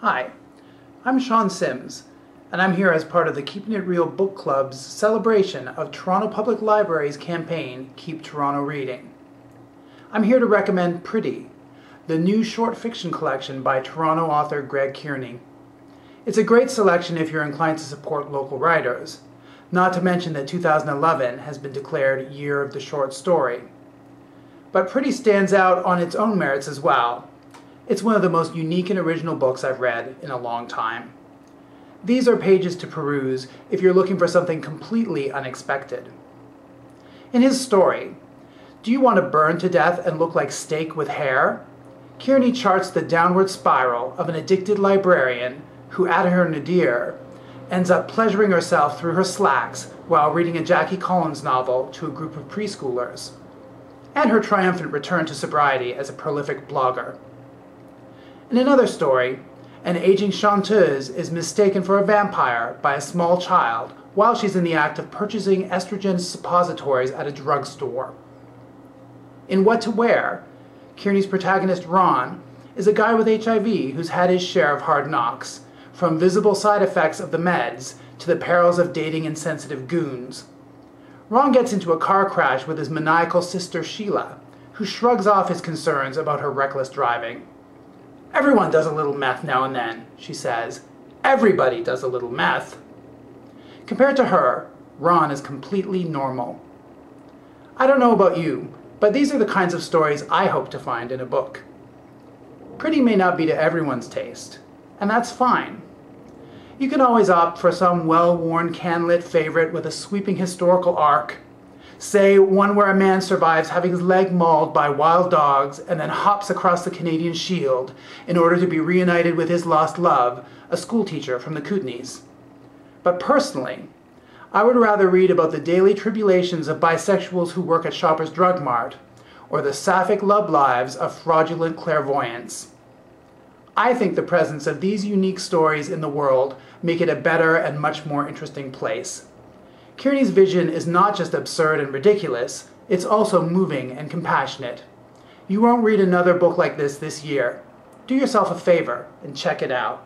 Hi, I'm Shawn Syms, and I'm here as part of the Keeping It Real Book Club's celebration of Toronto Public Library's campaign, Keep Toronto Reading. I'm here to recommend Pretty, the new short fiction collection by Toronto author Greg Kearney. It's a great selection if you're inclined to support local writers, not to mention that 2011 has been declared Year of the Short Story. But Pretty stands out on its own merits as well. It's one of the most unique and original books I've read in a long time. These are pages to peruse if you're looking for something completely unexpected. In his story, do you want to burn to death and look like steak with hair? Kearney charts the downward spiral of an addicted librarian who, at her nadir, ends up pleasuring herself through her slacks while reading a Jackie Collins novel to a group of preschoolers, and her triumphant return to sobriety as a prolific blogger. In another story, an aging chanteuse is mistaken for a vampire by a small child while she's in the act of purchasing estrogen suppositories at a drugstore. In What to Wear, Kearney's protagonist Ron is a guy with HIV who's had his share of hard knocks, from visible side effects of the meds to the perils of dating insensitive goons. Ron gets into a car crash with his maniacal sister Sheila, who shrugs off his concerns about her reckless driving. "Everyone does a little meth now and then," she says. "Everybody does a little meth." Compared to her, Ron is completely normal. I don't know about you, but these are the kinds of stories I hope to find in a book. Pretty may not be to everyone's taste, and that's fine. You can always opt for some well-worn can-lit favorite with a sweeping historical arc, say one where a man survives having his leg mauled by wild dogs and then hops across the Canadian Shield in order to be reunited with his lost love, a schoolteacher from the Kootenays. But personally, I would rather read about the daily tribulations of bisexuals who work at Shoppers Drug Mart, or the sapphic love lives of fraudulent clairvoyants. I think the presence of these unique stories in the world make it a better and much more interesting place. Kearney's vision is not just absurd and ridiculous, it's also moving and compassionate. You won't read another book like this year. Do yourself a favor and check it out.